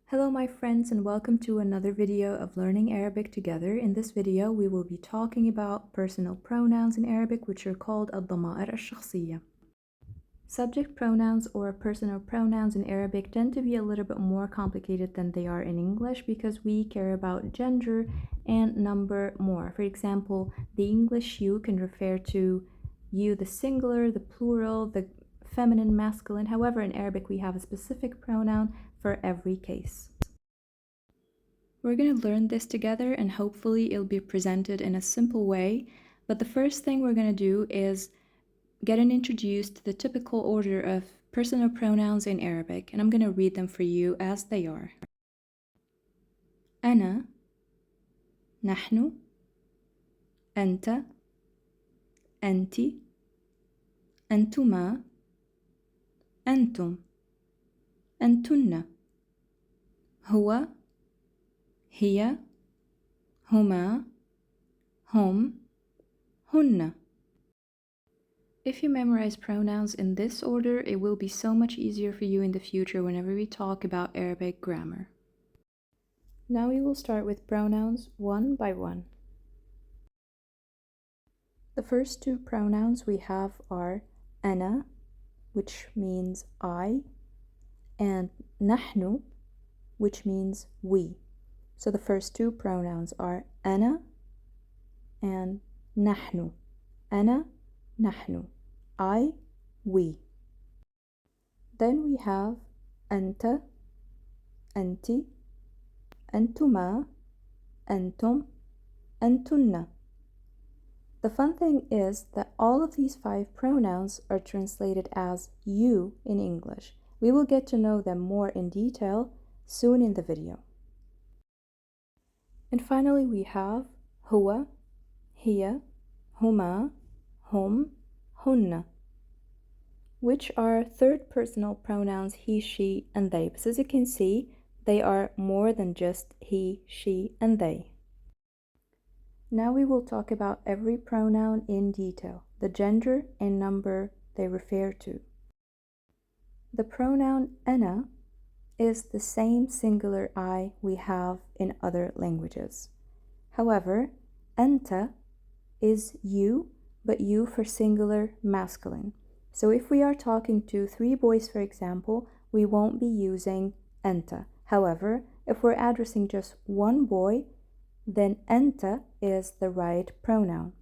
Hello my friends and welcome to another video of learning Arabic together. In this video we will be talking about personal pronouns in Arabic, which are called الضمائر الشخصية. Subject pronouns or personal pronouns in Arabic tend to be a little bit more complicated than they are in English because we care about gender and number more. For example, the English you can refer to you the singular, the plural, the feminine, masculine. However, in Arabic we have a specific pronoun for every case. We're going to learn this together and hopefully it'll be presented in a simple way, but the first thing we're going to do is get introduced to the typical order of personal pronouns in Arabic, and I'm going to read them for you as they are. أنا, نحن, أنت, أنت, أنتما, أنتم, أنتن, هو, هي, هما, هم, هن. If you memorize pronouns in this order, it will be so much easier for you in the future whenever we talk about Arabic grammar. Now we will start with pronouns one by one. The first two pronouns we have are أنا, which means I, and نحن, which means we. So the first two pronouns are أنا and نحن. أنا, نحن. I, we. Then we have أنت, أنت, أنتما, أنتم, أنتن. The fun thing is that all of these 5 pronouns are translated as you in English. We will get to know them more in detail soon in the video. And finally we have هو, هي, هما, هم, هن, which are third personal pronouns he, she, and they. But as you can see, they are more than just he, she, and they. Now we will talk about every pronoun in detail, the gender and number they refer to. The pronoun أنا is the same singular I we have in other languages. However, أنت is you, but you for singular masculine. So if we are talking to 3 boys, for example, we won't be using أنت. However, if we're addressing just one boy, then أنت is the right pronoun.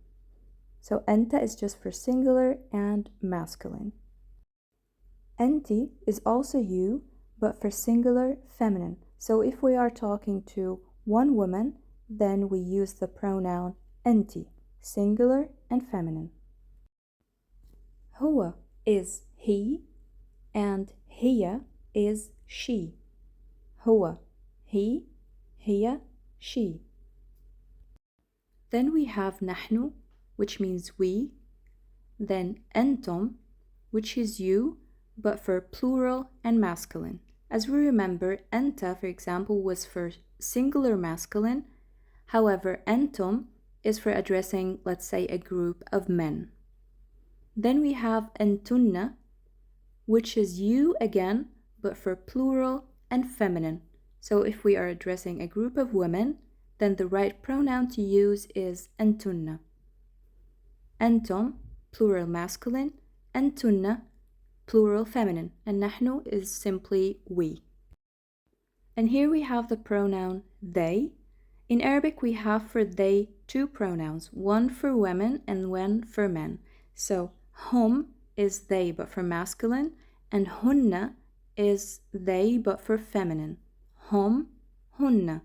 So أنت is just for singular and masculine. أنت is also you, but for singular feminine. So if we are talking to one woman, then we use the pronoun أنت, singular and feminine. هو is he and هي is she. هو, he, هي, she. Then we have نحن, which means we. Then أنتم, which is you, but for plural and masculine. As we remember, أنت, for example, was for singular masculine. However, أنتم is for addressing, let's say, a group of men. Then we have أنتن, which is you again, but for plural and feminine. So if we are addressing a group of women, then the right pronoun to use is أنتن. أنتم, plural masculine, أنتن, plural feminine, and نحن is simply we. And here we have the pronoun they. In Arabic we have for they 2 pronouns, one for women and one for men. So هم is they but for masculine, and هن is they but for feminine. هم, هن.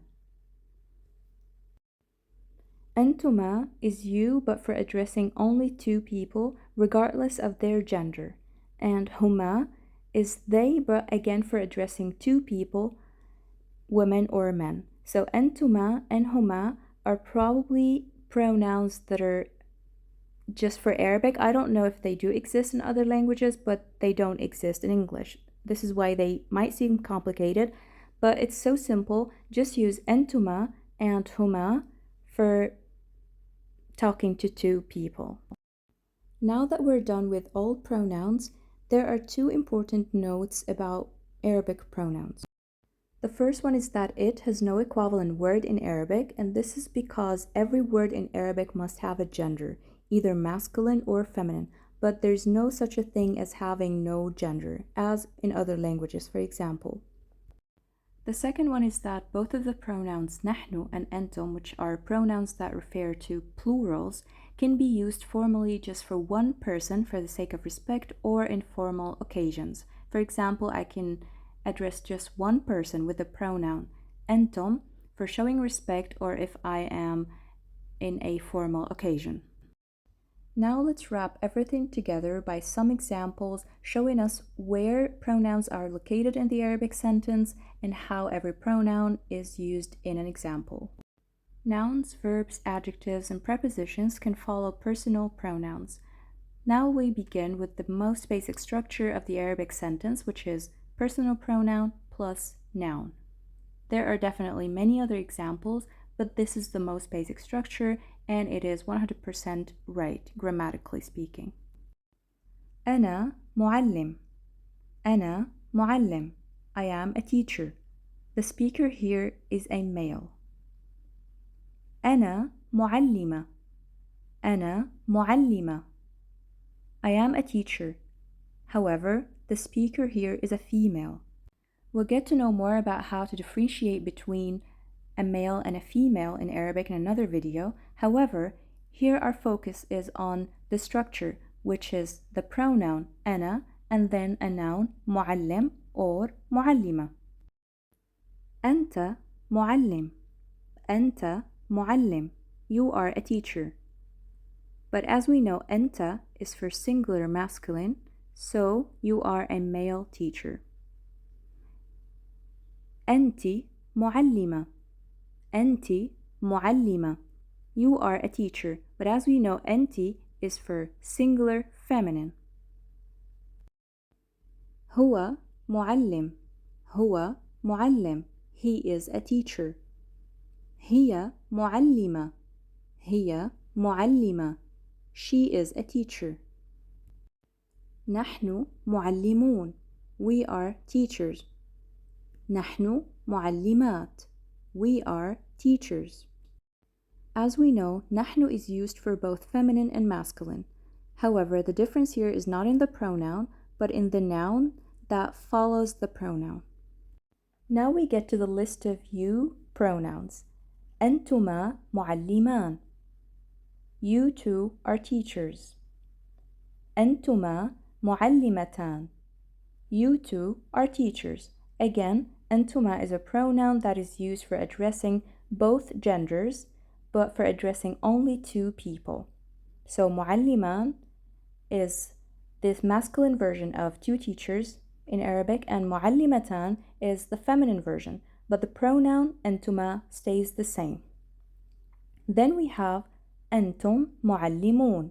أنتما is you but for addressing only 2 people regardless of their gender. And هما is they but again for addressing 2 people, women or men. So أنتما and هما are probably pronouns that are just for Arabic. I don't know if they do exist in other languages, but they don't exist in English. This is why they might seem complicated, but it's so simple. Just use أنتما and هما for talking to 2 people. Now that we're done with all pronouns, there are 2 important notes about Arabic pronouns. The first one is that it has no equivalent word in Arabic, and this is because every word in Arabic must have a gender, either masculine or feminine, but there's no such a thing as having no gender, as in other languages, for example. The second one is that both of the pronouns نحن and أنتم, which are pronouns that refer to plurals, can be used formally just for one person for the sake of respect or in formal occasions. For example, I can address just one person with the pronoun أنتم for showing respect or if I am in a formal occasion. Now let's wrap everything together by some examples showing us where pronouns are located in the Arabic sentence and how every pronoun is used in an example. Nouns, verbs, adjectives, and prepositions can follow personal pronouns. Now we begin with the most basic structure of the Arabic sentence, which is personal pronoun plus noun. There are definitely many other examples, but this is the most basic structure and it is 100% right, grammatically speaking. أنا معلم. أنا معلم. I am a teacher. The speaker here is a male. أنا معلمة. أنا معلمة. I am a teacher. However, the speaker here is a female. We'll get to know more about how to differentiate between a male and a female in Arabic in another video. However, here our focus is on the structure, which is the pronoun أنا and then a noun معلم or معلمة. أنت معلم. أنت معلم. You are a teacher. But as we know, أنت is for singular masculine, so you are a male teacher. أنت معلمة. أنت معلمة. You are a teacher, but as we know, أنت is for singular feminine. هو معلم. هو معلم. He is a teacher. هي معلمة. هي معلمة. She is a teacher. نحن معلمون. We are teachers. نحن معلمات. We are teachers. As we know, نحن is used for both feminine and masculine. However, the difference here is not in the pronoun, but in the noun that follows the pronoun. Now we get to the list of you pronouns. أنتما معلمان. You two are teachers. أنتما معلمتان. You two are teachers. Again, أنتما is a pronoun that is used for addressing both genders, but for addressing only two people. So معلمان is this masculine version of two teachers in Arabic, and معلمتان is the feminine version, but the pronoun أنتما stays the same. Then we have أنتم معلمون.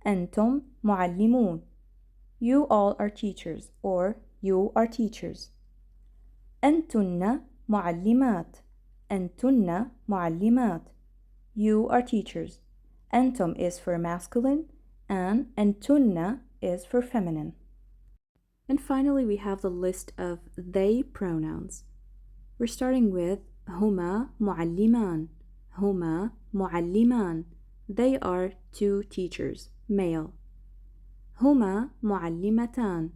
أنتم معلمون. You all are teachers, or you are teachers. أنتن معلمات. أنتن معلمات. You are teachers. أنتم is for masculine and أنتن is for feminine. And finally, we have the list of they pronouns. We're starting with هما معلمان. هما معلمان. They are two teachers, male. هما معلمتان.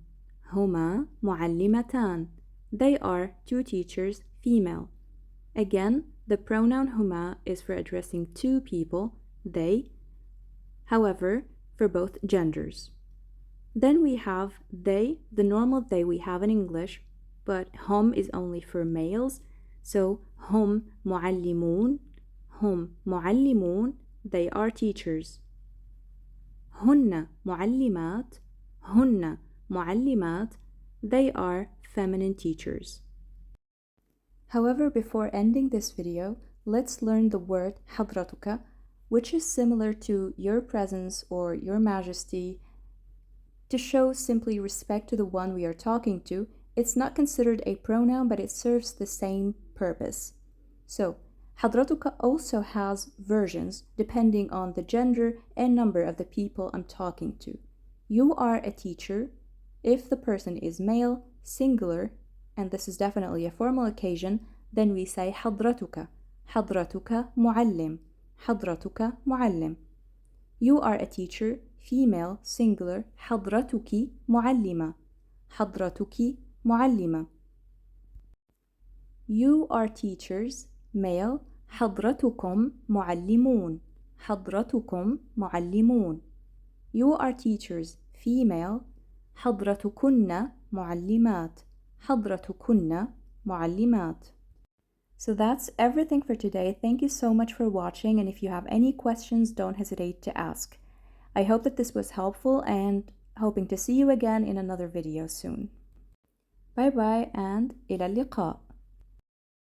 هما معلمتان. They are two teachers, female. Again, the pronoun هما is for addressing two people, they. However, for both genders. Then we have they, the normal they we have in English, but هم is only for males, so هم معلمون. هم معلمون. They are teachers. هن معلمات. هن معلمات. They are feminine teachers. However, before ending this video, let's learn the word حضرتك, which is similar to your presence or your majesty. To show simply respect to the one we are talking to, it's not considered a pronoun, but it serves the same purpose. So, حضرتك also has versions depending on the gender and number of the people I'm talking to. You are a teacher if the person is male, singular, and this is definitely a formal occasion, then we say حضرتك. حضرتك معلم. حضرتك معلم. You are a teacher, female, singular. حضرتك معلمة. حضرتك معلمة. You are teachers, male. حضرتكم معلمون. حضرتكم معلمون. You are teachers, female. حضرتكن معلمات. حضرتكن معلمات. So that's everything for today. Thank you so much for watching, and if you have any questions, don't hesitate to ask. I hope that this was helpful and hoping to see you again in another video soon. Bye bye and إلى اللقاء.